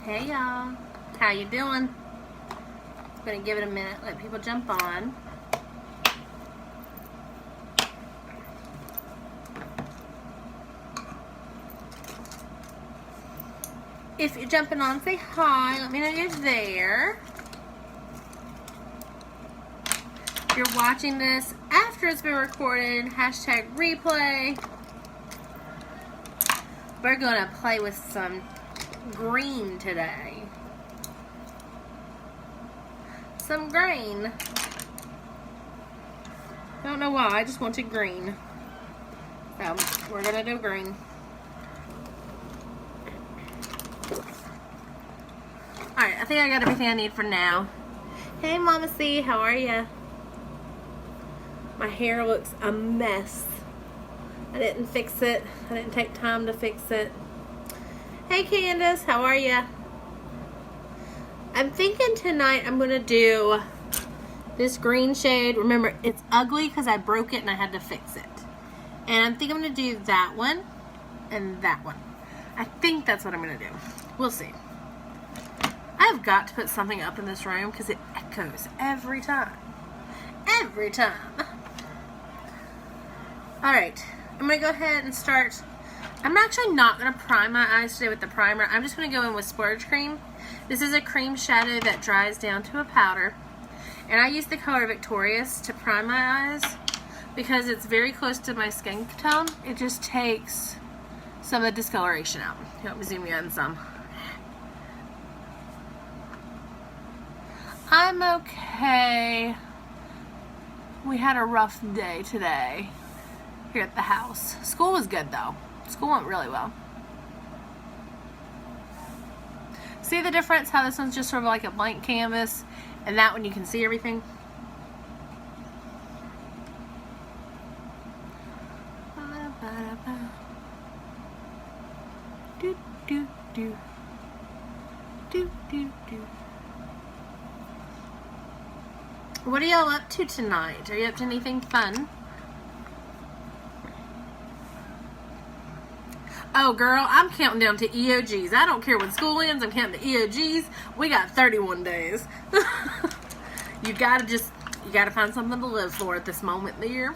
Hey y'all, how you doing? Gonna give it a minute, let people jump on. If you're jumping on, say hi. Let me know you're there. If you're watching this after it's been recorded, hashtag replay. We're gonna play with some green today. Some green. Don't know why, I just wanted green. So, we're gonna do green. Alright, I think I got everything I need for now. Hey Mama C, how are ya? My hair looks a mess. I didn't fix it. I didn't take time to fix it. Hey Candace, how are ya? I'm thinking tonight I'm going to do this green shade. Remember, it's ugly because I broke it and I had to fix it. And I'm thinking I'm going to do that one and that one. I think that's what I'm going to do. We'll see. I've got to put something up in this room because it echoes every time. Every time. Alright, I'm going to go ahead and start. I'm actually not going to prime my eyes today with the primer. I'm just going to go in with Splurge Cream. This is a cream shadow that dries down to a powder. And I use the color Victorious to prime my eyes because it's very close to my skin tone. It just takes some of the discoloration out. Here, let me zoom you in some. I'm okay. We had a rough day today here at the house. School was good though. School went really well. See the difference? How this one's just sort of like a blank canvas, and that one you can see everything. Do do do do do do. What are y'all up to tonight? Are you up to anything fun? Oh, girl, I'm counting down to EOGs. I don't care when school ends. I'm counting to EOGs. We got 31 days. You gotta find something to live for at this moment in the year.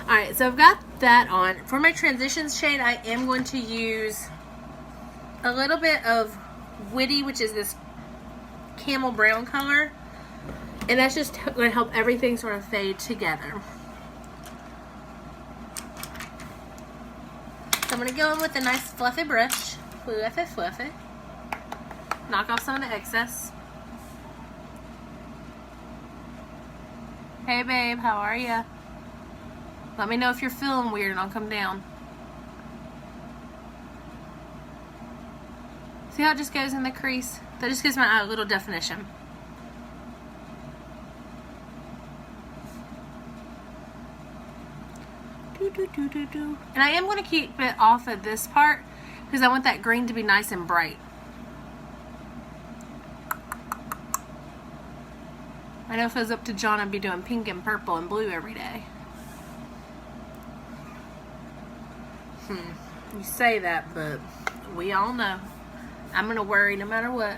Alright, so I've got that on. For my transitions shade, I am going to use a little bit of Witty, which is this camel brown color. And that's just going to help everything sort of fade together. So I'm going to go in with a nice fluffy brush. Fluffy. Knock off some of the excess. Hey babe, how are ya? Let me know if you're feeling weird and I'll come down. See how it just goes in the crease? That just gives my eye a little definition. And I am going to keep it off of this part because I want that green to be nice and bright. I know if it was up to John, I'd be doing pink and purple and blue every day. You say that, but we all know. I'm going to worry no matter what.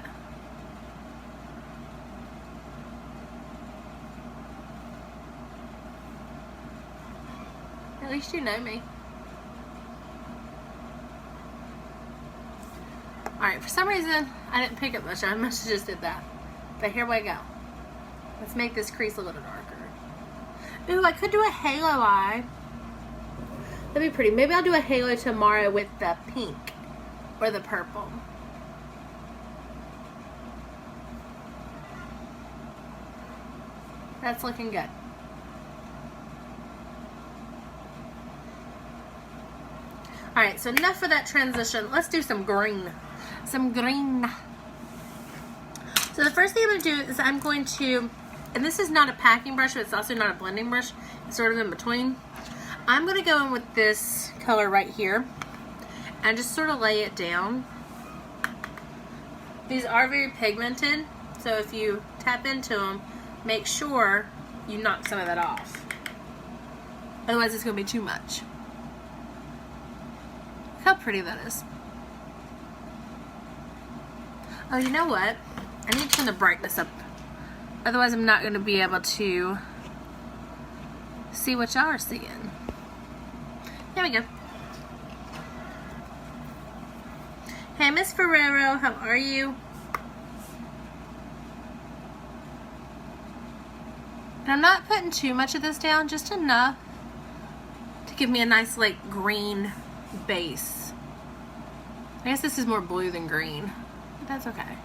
At least you know me. Alright, for some reason, I didn't pick up much. I must have just did that. But here we go. Let's make this crease a little darker. Ooh, I could do a halo eye. That'd be pretty. Maybe I'll do a halo tomorrow with the pink or the purple. That's looking good. Alright, so enough for that transition. Let's do some green. Some green. So the first thing I'm going to do is I'm going to, and this is not a packing brush, but it's also not a blending brush. It's sort of in between. I'm going to go in with this color right here and just sort of lay it down. These are very pigmented, so if you tap into them, make sure you knock some of that off. Otherwise it's going to be too much. Look how pretty that is. Oh, you know what? I need to turn the brightness up. Otherwise, I'm not going to be able to see what y'all are seeing. There we go. Hey, Miss Ferrero, how are you? And I'm not putting too much of this down, just enough to give me a nice, like, green base. I guess this is more blue than green, but that's okay.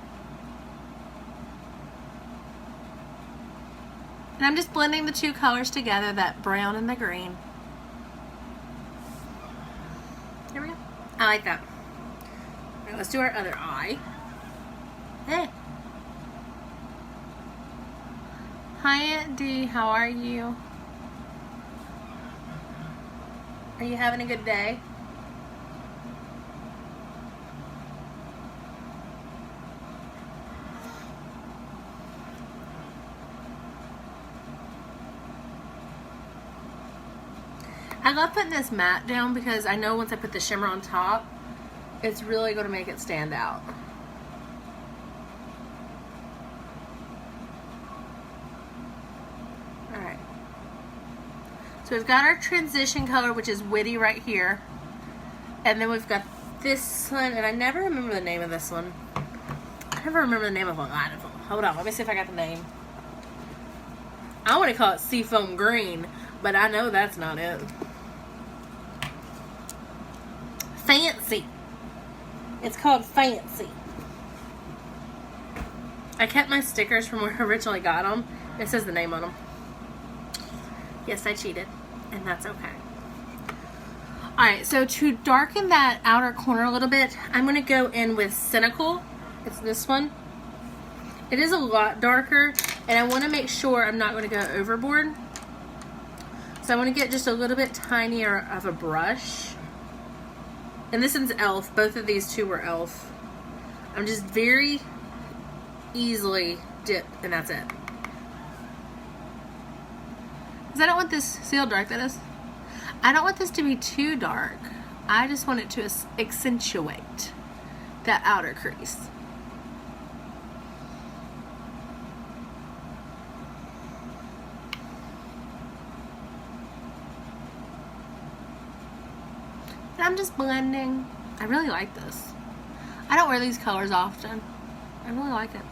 And I'm just blending the two colors together, that brown and the green. There we go. I like that. All right, let's do our other eye. Hey. Hi, Aunt D. How are you? Are you having a good day? I love putting this matte down because I know once I put the shimmer on top, it's really going to make it stand out. Alright. So we've got our transition color, which is Witty right here. And then we've got this one, and I never remember the name of this one. I never remember the name of a lot of them. Hold on, let me see if I got the name. I want to call it Seafoam Green, but I know that's not it. Fancy. It's called Fancy. I kept my stickers from where I originally got them. It says the name on them. Yes, I cheated, and that's okay. Alright, so to darken that outer corner a little bit, I'm going to go in with Cynical. It's this one. It is a lot darker, and I want to make sure I'm not going to go overboard. So I want to get just a little bit tinier of a brush. And this one's e.l.f. Both of these two were e.l.f. I'm just very easily dip, and that's it. Because I don't want this, see how dark that is? I don't want this to be too dark. I just want it to accentuate that outer crease. And I'm just blending. I really like this. I don't wear these colors often. I really like it.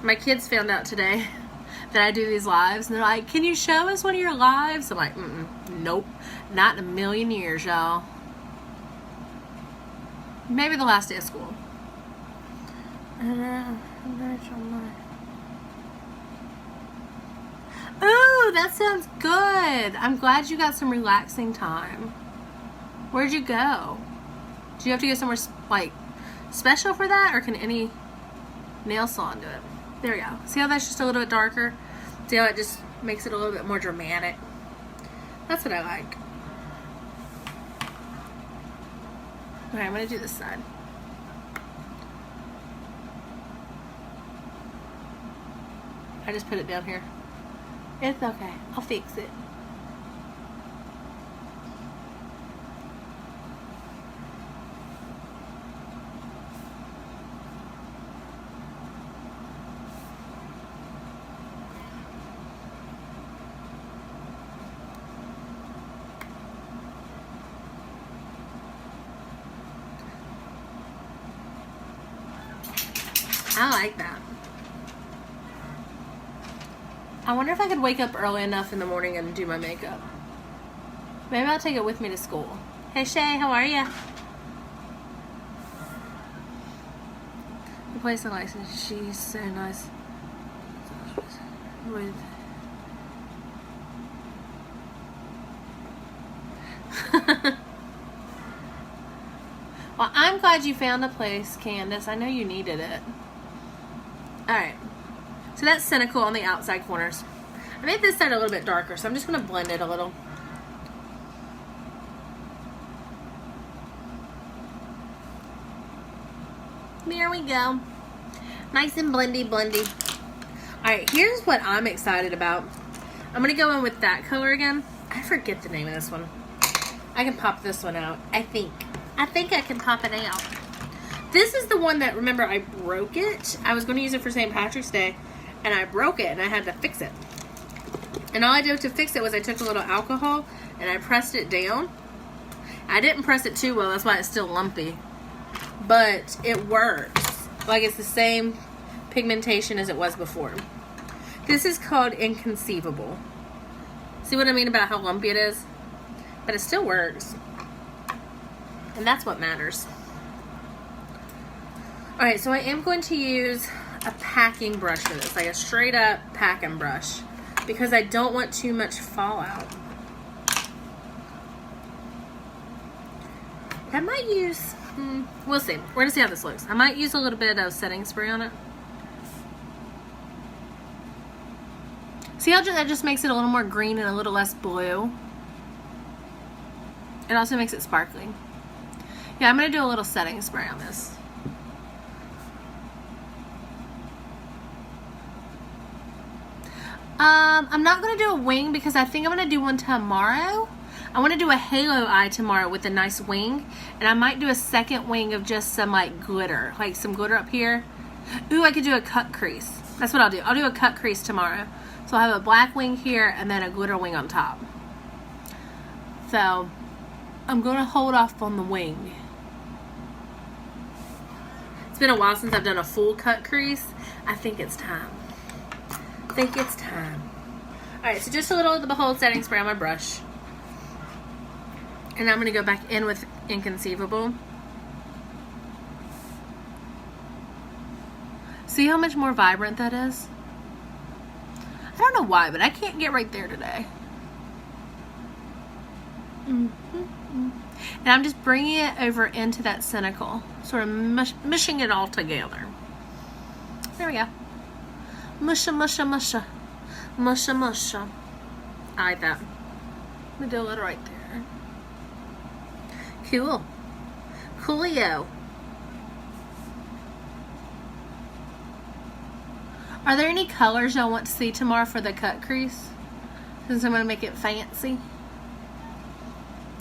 My kids found out today that I do these lives, and they're like, can you show us one of your lives? I'm like, nope, not in a million years, y'all. Maybe the last day of school. Ooh, that sounds good. I'm glad you got some relaxing time. Where'd you go? Do you have to go somewhere like special for that, or can any nail salon do it? There we go. See how that's just a little bit darker? See how it just makes it a little bit more dramatic? That's what I like. Okay, I'm going to do this side. I just put it down here. It's okay. I'll fix it. I like that. I wonder if I could wake up early enough in the morning and do my makeup. Maybe I'll take it with me to school. Hey Shay, how are ya? The place I like, she's so nice. Well, I'm glad you found a place, Candace. I know you needed it. Alright. So that's Cynical on the outside corners. I made this side a little bit darker, so I'm just going to blend it a little. There we go. Nice and blendy, blendy. Alright, here's what I'm excited about. I'm going to go in with that color again. I forget the name of this one. I can pop this one out, I think. I think I can pop it out. This is the one that, remember, I broke it. I was going to use it for St. Patrick's Day, and I broke it, and I had to fix it. And all I did to fix it was I took a little alcohol, and I pressed it down. I didn't press it too well, that's why it's still lumpy. But it works. Like, it's the same pigmentation as it was before. This is called Inconceivable. See what I mean about how lumpy it is? But it still works. And that's what matters. Alright, so I am going to use a packing brush for this. Like a straight up packing brush. Because I don't want too much fallout. I might use... we'll see. We're going to see how this looks. I might use a little bit of setting spray on it. See how that just makes it a little more green and a little less blue? It also makes it sparkling. Yeah, I'm going to do a little setting spray on this. I'm not going to do a wing because I think I'm going to do one tomorrow. I want to do a halo eye tomorrow with a nice wing. And I might do a second wing of just some like glitter. Like some glitter up here. Ooh, I could do a cut crease. That's what I'll do. I'll do a cut crease tomorrow. So I'll have a black wing here and then a glitter wing on top. So I'm going to hold off on the wing. It's been a while since I've done a full cut crease. I think it's time. Alright, so just a little of the Behold setting spray on my brush. And I'm going to go back in with Inconceivable. See how much more vibrant that is? I don't know why, but I can't get right there today. And I'm just bringing it over into that cenical. Sort of mushing it all together. There we go. Musha, musha, musha. Musha, musha. I like that. I'm going to do a little right there. Cool. Coolio. Are there any colors y'all want to see tomorrow for the cut crease? Since I'm going to make it fancy.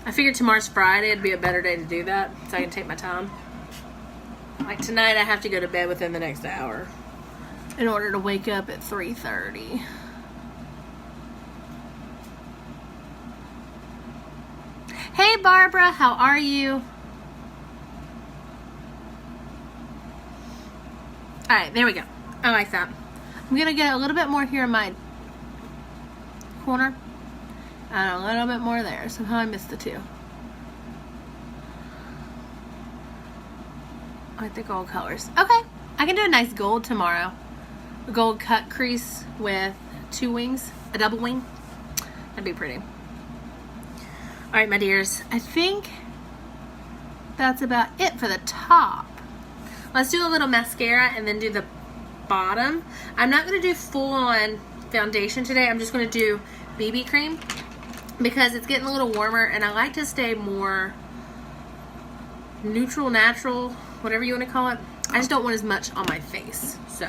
I figured tomorrow's Friday. It'd be a better day to do that. So I can take my time. Like tonight I have to go to bed within the next hour. In order to wake up at 3:30. Hey Barbara, how are you? Alright, there we go. I like that. I'm going to get a little bit more here in my corner. And a little bit more there. Somehow I missed the two. I like the gold colors. Okay, I can do a nice gold tomorrow. A gold cut crease with two wings. A double wing. That'd be pretty. Alright, my dears. I think that's about it for the top. Let's do a little mascara and then do the bottom. I'm not going to do full-on foundation today. I'm just going to do BB cream because it's getting a little warmer and I like to stay more neutral, natural, whatever you want to call it. I just don't want as much on my face. So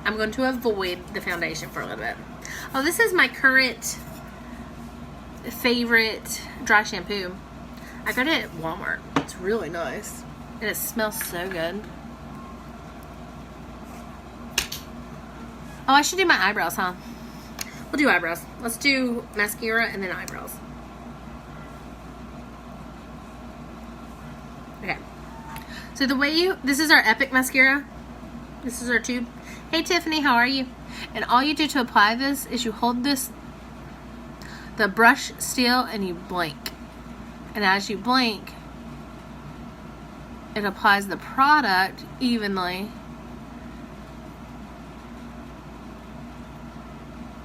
I'm going to avoid the foundation for a little bit. Oh, this is my current favorite dry shampoo. I got it at Walmart. It's really nice. And it smells so good. Oh, I should do my eyebrows, huh? We'll do eyebrows. Let's do mascara and then eyebrows. Okay. So the way this is our Epic mascara. This is our tube. Hey Tiffany, how are you? And all you do to apply this is you hold the brush still and you blink. And as you blink, it applies the product evenly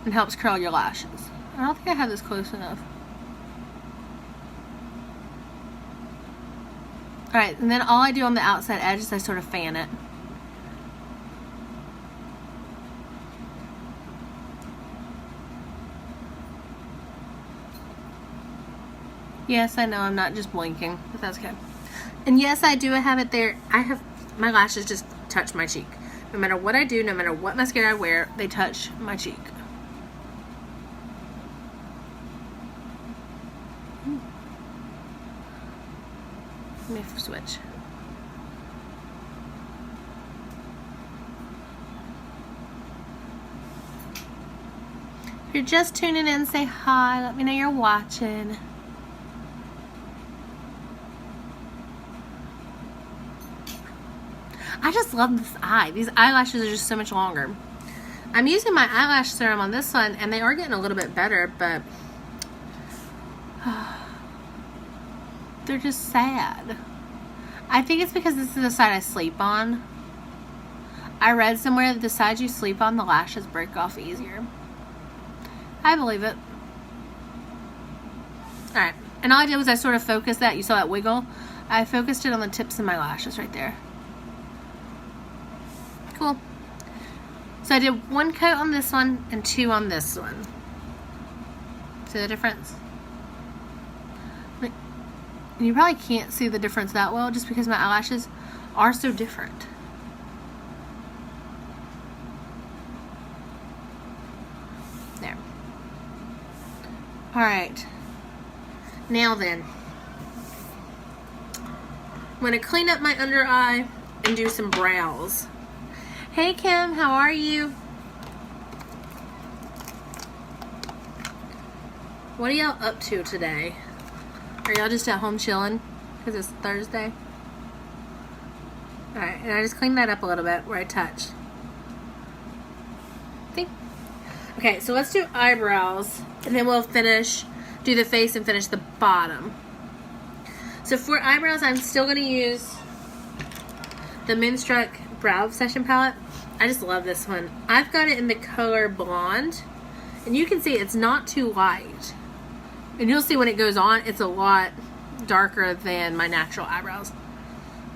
and helps curl your lashes. I don't think I have this close enough. Alright, and then all I do on the outside edge is I sort of fan it. Yes, I know I'm not just blinking, but that's okay. And yes, I do have it there. My lashes just touch my cheek. No matter what I do, no matter what mascara I wear, they touch my cheek. Let me switch. you're just tuning in, say hi. Let me know you're watching. I just love this eye. These eyelashes are just so much longer. I'm using my eyelash serum on this one, and they are getting a little bit better, but they're just sad. I think it's because this is the side I sleep on. I read somewhere that the side you sleep on, the lashes break off easier. I believe it. Alright, and all I did was I sort of focused that. You saw that wiggle? I focused it on the tips of my lashes right there. Cool. So I did 1 coat on this one and 2 on this one. See the difference? And you probably can't see the difference that well just because my eyelashes are so different. There. Alright. Now then. I'm going to clean up my under eye and do some brows. Hey Kim, how are you? What are y'all up to today? Are y'all just at home chilling because it's Thursday? Alright, and I just cleaned that up a little bit where I touched. See? Okay, so let's do eyebrows and then we'll do the face and finish the bottom. So for eyebrows, I'm still going to use the Moonstruck Brow Obsession palette. I just love this one. I've got it in the color blonde, and you can see it's not too light. And you'll see when it goes on, it's a lot darker than my natural eyebrows.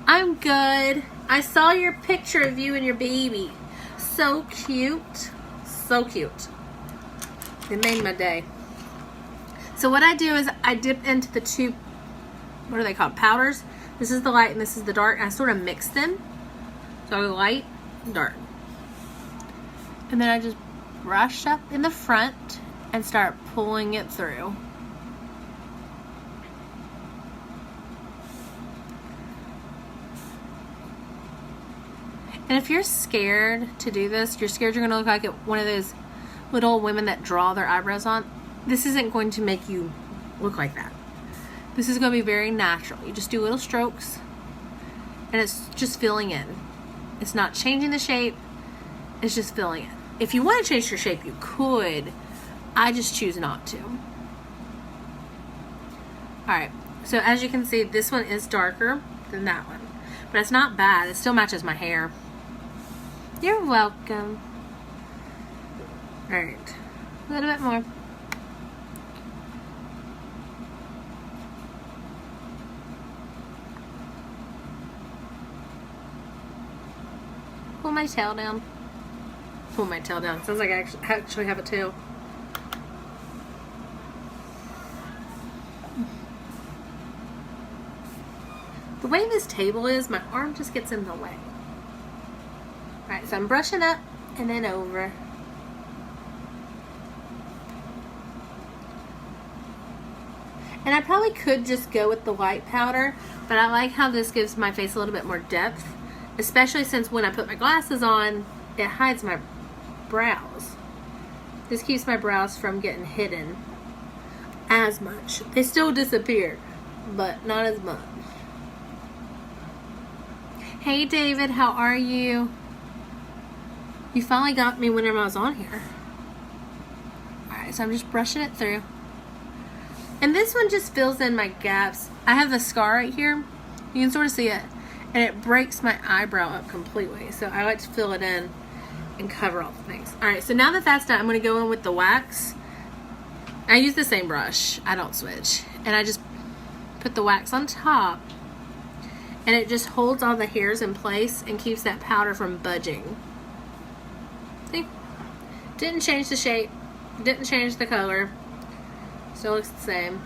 I'm good. I saw your picture of you and your baby. So cute. So cute. It made my day. So what I do is I dip into the two, what are they called? Powders. This is the light and this is the dark. And I sort of mix them. So I go light and dark. And then I just brush up in the front and start pulling it through. And if you're scared to do this, you're scared you're going to look like one of those little women that draw their eyebrows on, this isn't going to make you look like that. This is going to be very natural. You just do little strokes and it's just filling in. It's not changing the shape, it's just filling in. If you want to change your shape, you could. I just choose not to. Alright, so as you can see, this one is darker than that one. But it's not bad. It still matches my hair. You're welcome. Alright, a little bit more. Pull my tail down. Pull my tail down. Sounds like I actually have a tail. The way this table is, my arm just gets in the way. Alright, so I'm brushing up and then over. And I probably could just go with the white powder, but I like how this gives my face a little bit more depth, especially since when I put my glasses on, it hides my brows. This keeps my brows from getting hidden as much. They still disappear, but not as much. Hey David, how are you? You finally got me whenever I was on here. Alright, so I'm just brushing it through. And this one just fills in my gaps. I have the scar right here. You can sort of see it. And it breaks my eyebrow up completely. So I like to fill it in and cover all the things. Alright, so now that that's done, I'm going to go in with the wax. I use the same brush. I don't switch. And I just put the wax on top. And it just holds all the hairs in place and keeps that powder from budging. See? Didn't change the shape. Didn't change the color. Still looks the same.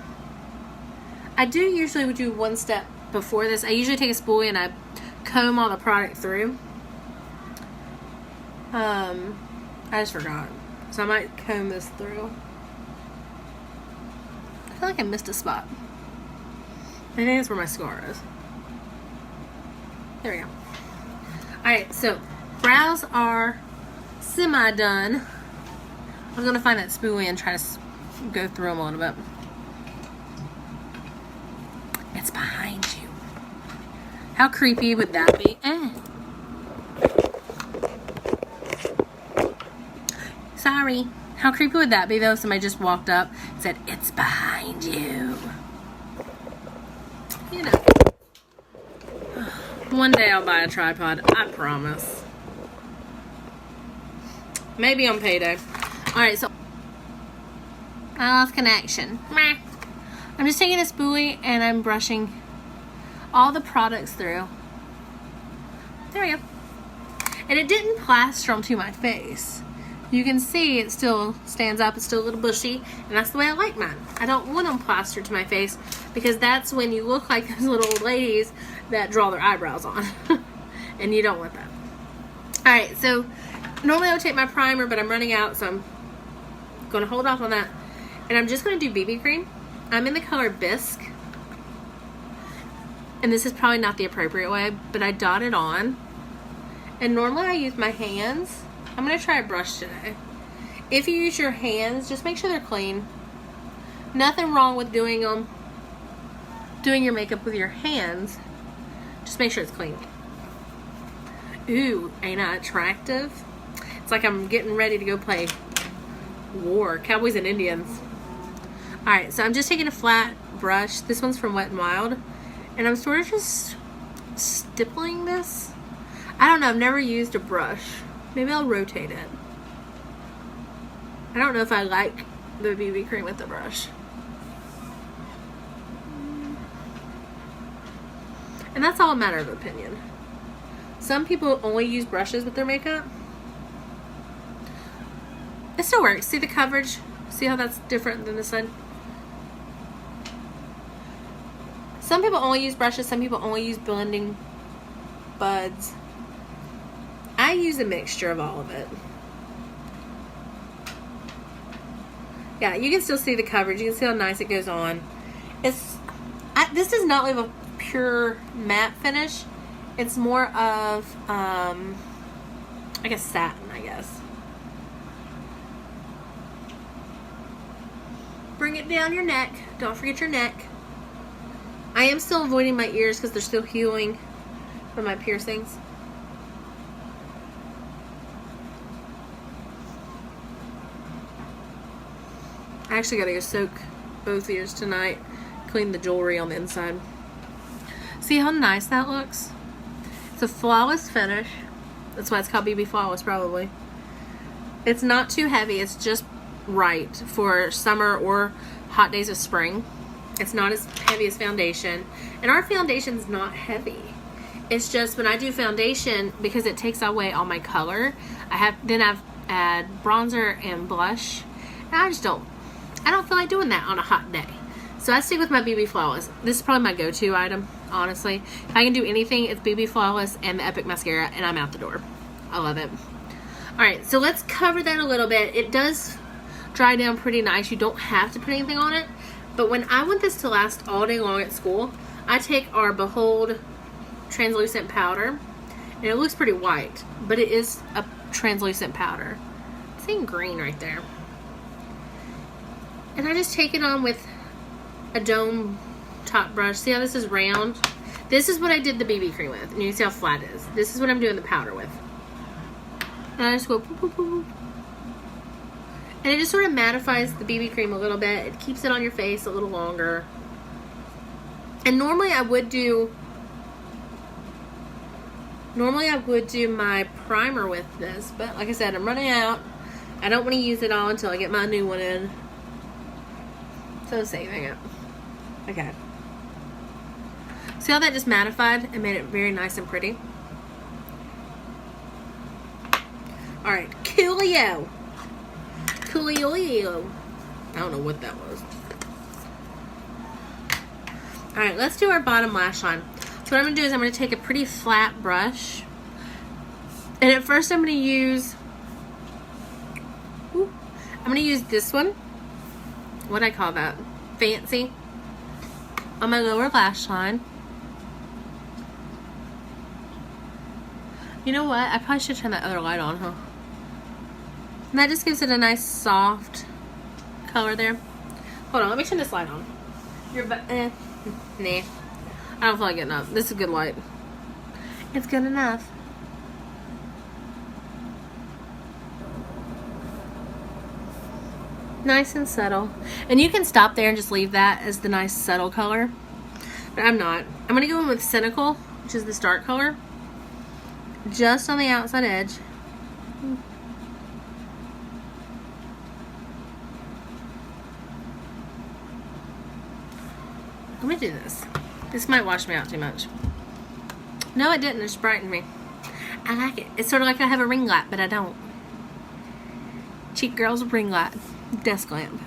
I do usually do one step before this. I usually take a spoolie and I comb all the product through. I just forgot. So I might comb this through. I feel like I missed a spot. I think that's where my scar is. There we go. Alright, so brows are semi-done. I was going to find that spoolie and try to go through them a little bit. It's behind you. How creepy would that be? Sorry. How creepy would that be, though? Somebody just walked up and said, it's behind you. You know. One day I'll buy a tripod. I promise. Maybe on payday. Alright, so I lost connection. Meh. I'm just taking a spoolie and I'm brushing all the products through. There we go. And it didn't plaster onto my face. You can see it still stands up. It's still a little bushy. And that's the way I like mine. I don't want them plastered to my face because that's when you look like those little old ladies that draw their eyebrows on. And you don't want that. Alright, so normally I would take my primer, but I'm running out, so I'm going to hold off on that. And I'm just going to do BB cream. I'm in the color Bisque. And this is probably not the appropriate way, but I dot it on. And normally I use my hands. I'm going to try a brush today. If you use your hands, just make sure they're clean. Nothing wrong with doing your makeup with your hands. Just make sure it's clean. Ooh, ain't I attractive? It's like I'm getting ready to go play war. Cowboys and Indians. Alright, so I'm just taking a flat brush. This one's from Wet n Wild. And I'm sort of just stippling this. I don't know. I've never used a brush. Maybe I'll rotate it. I don't know if I like the BB cream with the brush. And that's all a matter of opinion. Some people only use brushes with their makeup. It still works. See the coverage? See how that's different than this side? Some people only use brushes. Some people only use blending buds. I use a mixture of all of it. Yeah, you can still see the coverage. You can see how nice it goes on. This does not leave a pure matte finish. It's more of, I guess, satin, I guess. Bring it down your neck. Don't forget your neck. I am still avoiding my ears because they're still healing from my piercings. I actually gotta go soak both ears tonight. Clean the jewelry on the inside. See how nice that looks? It's a flawless finish. That's why it's called BB Flawless, probably. It's not too heavy. It's just right for summer or hot days of spring. It's not as heavy as foundation. And our foundation's not heavy. It's just when I do foundation, because it takes away all my color, I've add bronzer and blush. And I don't feel like doing that on a hot day. So I stick with my BB Flawless. This is probably my go-to item, honestly. If I can do anything, it's BB Flawless and the Epic Mascara, and I'm out the door. I love it. Alright, so let's cover that a little bit. It does dry down pretty nice. You don't have to put anything on it. But when I want this to last all day long at school, I take our Behold translucent powder. And it looks pretty white, but it is a translucent powder. It's in green right there. And I just take it on with a dome top brush. See how this is round? This is what I did the BB cream with. And you can see how flat it is. This is what I'm doing the powder with. And I just go boop, boop, boop, boop. And it just sort of mattifies the BB cream a little bit. It keeps it on your face a little longer. And normally I would do my primer with this. But like I said, I'm running out. I don't want to use it all until I get my new one in. So I'm saving it. Okay. See how that just mattified and made it very nice and pretty? Alright, Coolio. Coolio. I don't know what that was. Alright, let's do our bottom lash line. So what I'm going to do is I'm going to take a pretty flat brush. And at first I'm going to use this one. What do I call that? Fancy. On my lower lash line. You know what? I probably should turn that other light on, huh? And that just gives it a nice soft color there. Hold on, let me turn this light on. Nah. I don't feel like getting up. This is good light. It's good enough. Nice and subtle. And you can stop there and just leave that as the nice subtle color. But I'm not. I'm going to go in with Cynical, which is this dark color. Just on the outside edge. Let me do this. This might wash me out too much. No, it didn't. It just brightened me. I like it. It's sort of like I have a ring light, but I don't. Cheap girl's ring light. Desk lamp.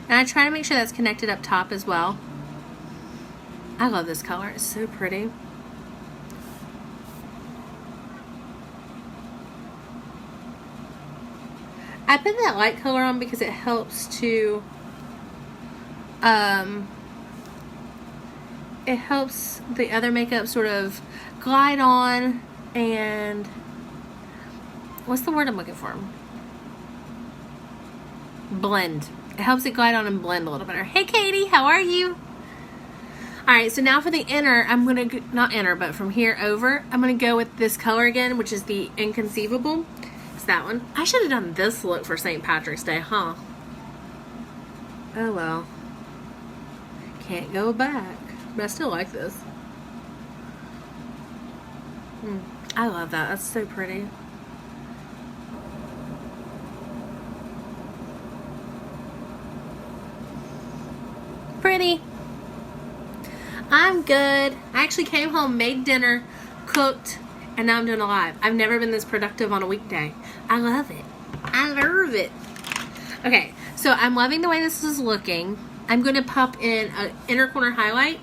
And I try to make sure that's connected up top as well. I love this color. It's so pretty. I put that light color on because it helps to it helps the other makeup sort of glide on and what's the word I'm looking for? Blend. It helps it glide on and blend a little better. Hey Katie, how are you? Alright, so now for the inner, I'm going to, not inner, but from here over, I'm going to go with this color again, which is the Inconceivable. It's that one. I should have done this look for St. Patrick's Day, huh? Oh well. Can't go back. But I still like this. I love that. That's so pretty. Pretty. I'm good. I actually came home, made dinner, cooked, and now I'm doing a live. I've never been this productive on a weekday. I love it. I love it. Okay, so I'm loving the way this is looking. I'm going to pop in an inner corner highlight.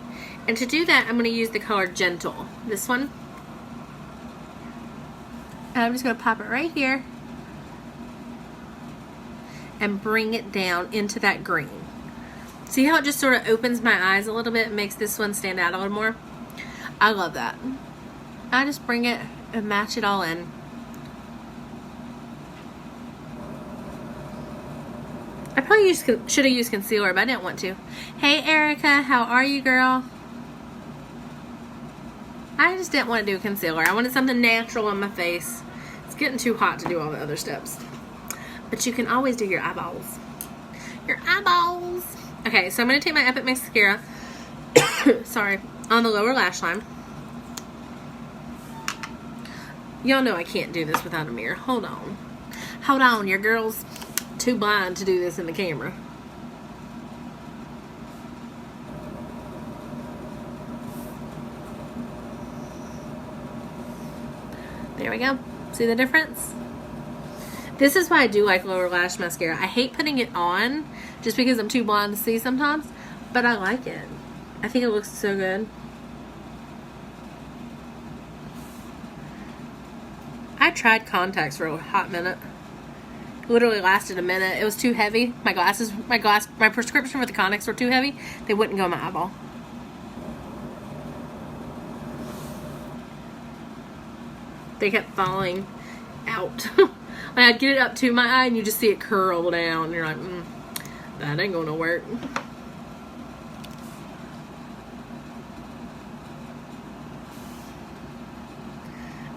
And to do that, I'm going to use the color Gentle. This one. And I'm just going to pop it right here. And bring it down into that green. See how it just sort of opens my eyes a little bit and makes this one stand out a little more? I love that. I just bring it and match it all in. I probably should have used concealer, but I didn't want to. Hey Erica, how are you, girl? I just didn't want to do concealer. I wanted something natural on my face. It's getting too hot to do all the other steps. But you can always do your eyeballs. Your eyeballs. Okay, so I'm going to take my Epic Mascara, sorry, on the lower lash line. Y'all know I can't do this without a mirror. Hold on. Hold on, your girl's too blind to do this in the camera. There we go. See the difference? This is why I do like lower lash mascara. I hate putting it on just because I'm too blind to see sometimes, but I like it. I think it looks so good. I tried contacts for a hot minute. It literally lasted a minute. It was too heavy. My prescription for the contacts were too heavy. They wouldn't go in my eyeball. They kept falling out. Like I'd get it up to my eye and you just see it curl down. And you're like, that ain't gonna work.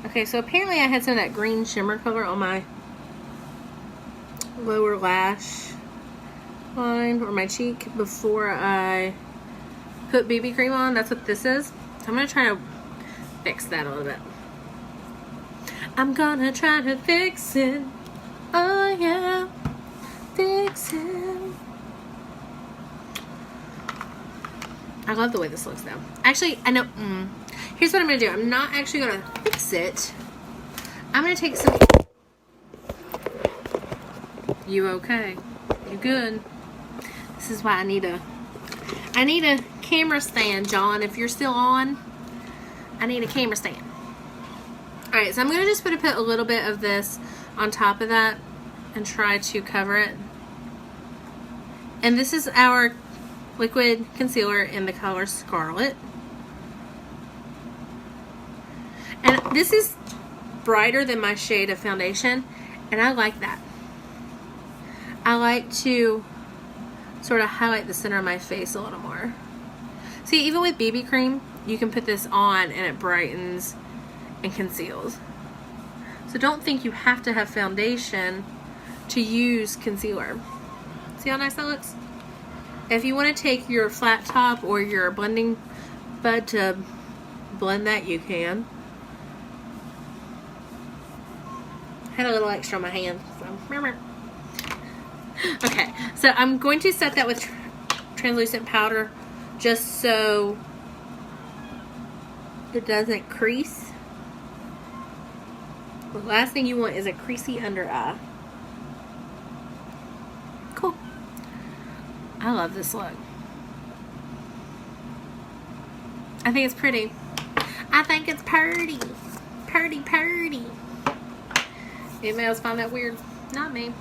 Okay, so apparently I had some of that green shimmer color on my lower lash line or my cheek before I put BB cream on. That's what this is. So I'm gonna try to fix that a little bit. I'm gonna try to fix it. Oh yeah, fix it. I love the way this looks though. Actually, I know. Here's what I'm gonna do. I'm not actually gonna fix it. I'm gonna take some. You okay? You good? This is why I need a camera stand, John. If you're still on, I need a camera stand. Alright, so I'm going to just put a little bit of this on top of that and try to cover it. And this is our liquid concealer in the color Scarlet. And this is brighter than my shade of foundation, and I like that. I like to sort of highlight the center of my face a little more. See, even with BB cream, you can put this on and it brightens and conceals. So don't think you have to have foundation to use concealer. See how nice that looks? If you want to take your flat top or your blending bud to blend that, you can. I had a little extra on my hand, so. Okay, so I'm going to set that with translucent powder just so it doesn't crease. The last thing you want is a creasy under eye. Cool. I love this look. I think it's pretty. I think it's purty. Purty, purty. Anybody else find that weird? Not me.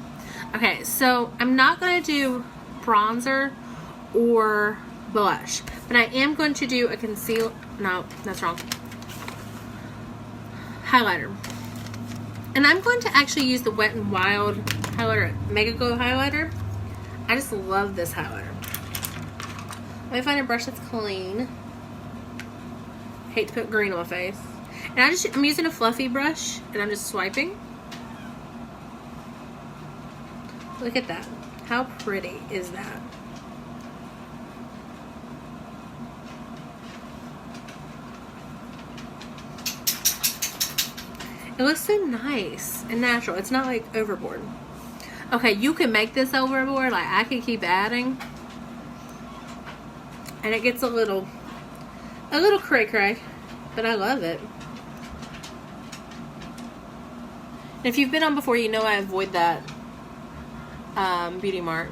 Okay, so I'm not going to do bronzer or blush, but I am going to do a conceal. No, that's wrong. Highlighter. And I'm going to actually use the Wet n Wild highlighter, Mega Glow highlighter. I just love this highlighter. Let me find a brush that's clean. Hate to put green on my face. And I'm using a fluffy brush, and I'm just swiping. Look at that. How pretty is that? It looks so nice and natural. It's not like overboard. Okay, you can make this overboard. Like, I can keep adding. And it gets a little cray-cray. But I love it. And if you've been on before, you know I avoid that Beauty Mark.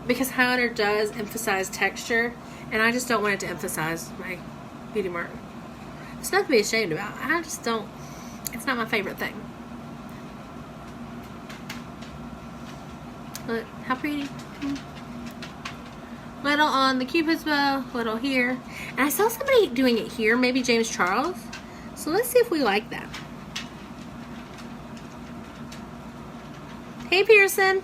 Because highlighter does emphasize texture. And I just don't want it to emphasize my Beauty Mark. It's nothing to be ashamed about. I just don't. It's not my favorite thing. Look, how pretty. Little on the Cupid's bow, little here. And I saw somebody doing it here, maybe James Charles. So let's see if we like that. Hey, Pearson.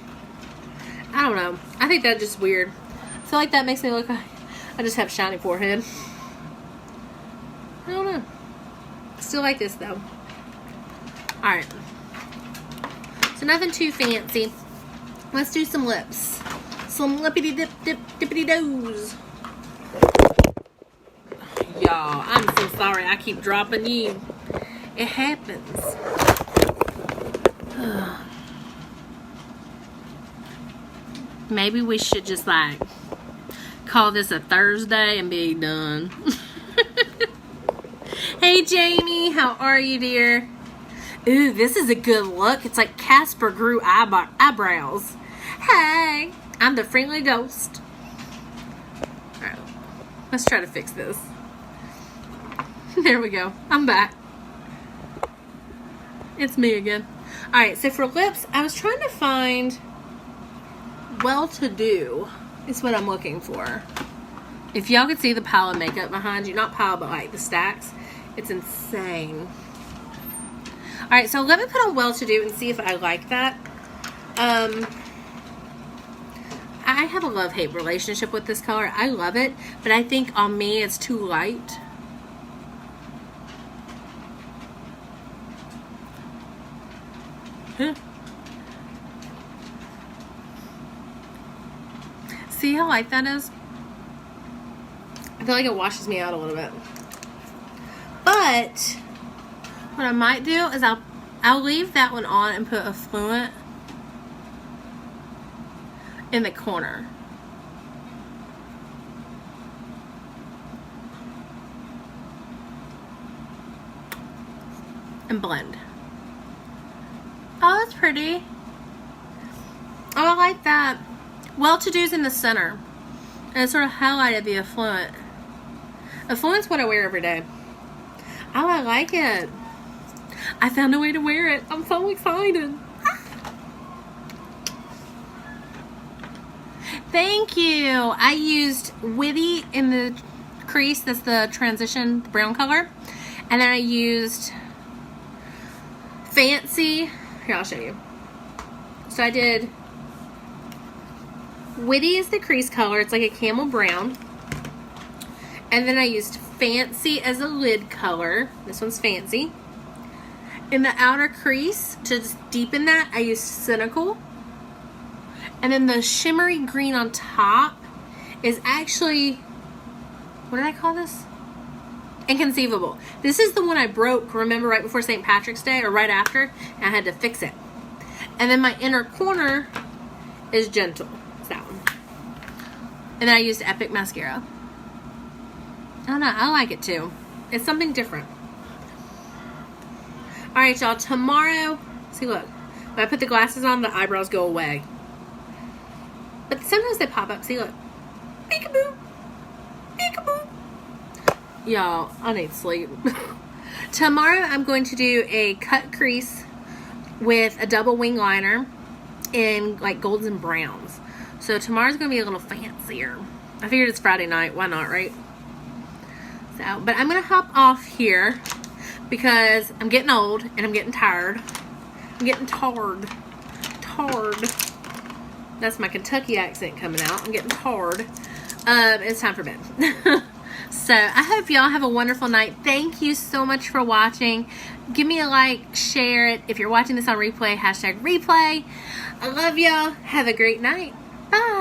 I don't know. I think that's just weird. I feel like that makes me look like I just have shiny forehead. I don't know. Still like this, though. Alright. So nothing too fancy. Let's do some lips. Some lippity dip dip dippity doos. Y'all, I'm so sorry I keep dropping you. It happens. Maybe we should just like call this a Thursday and be done. Hey Jamie, how are you, dear? Ooh, this is a good look. It's like Casper grew eyebrows. Hey, I'm the friendly ghost. Alright, let's try to fix this. There we go. I'm back. It's me again. Alright, so for lips, I was trying to find well-to-do is what I'm looking for. If y'all could see the pile of makeup behind you, not pile, but like the stacks, it's insane. Alright, so let me put on well-to-do and see if I like that. I have a love-hate relationship with this color. I love it, but I think on me it's too light. Huh. See how light that is? I feel like it washes me out a little bit. But what I might do is I'll leave that one on and put Affluent in the corner. And blend. Oh, that's pretty. Oh, I like that. Well-to-do's in the center. And it sort of highlighted the Affluent. Affluent's what I wear every day. Oh, I like it. I found a way to wear it. I'm so excited. Thank you. I used Witty in the crease. That's the transition brown color. And then I used fancy. Here, I'll show you. So I did Witty is the crease color. It's like a camel brown. And then I used Fancy as a lid color. This one's Fancy. In the outer crease, to just deepen that, I used Cynical. And then the shimmery green on top is actually, what did I call this? Inconceivable. This is the one I broke, remember, right before St. Patrick's Day, or right after, and I had to fix it. And then my inner corner is Gentle. It's that one. And then I used Epic Mascara. I don't know, I like it too. It's something different. Alright, y'all, tomorrow, see, look, when I put the glasses on, the eyebrows go away. But sometimes they pop up. See, look. Peekaboo. Peekaboo. Y'all, I need sleep. Tomorrow, I'm going to do a cut crease with a double wing liner in, like, golds and browns. So, tomorrow's going to be a little fancier. I figured it's Friday night. Why not, right? So, but I'm going to hop off here because I'm getting old and I'm getting tired. I'm getting tarred. That's my Kentucky accent coming out. I'm getting hard. It's time for bed. So, I hope y'all have a wonderful night. Thank you so much for watching. Give me a like, share it. If you're watching this on replay, #replay. I love y'all. Have a great night. Bye.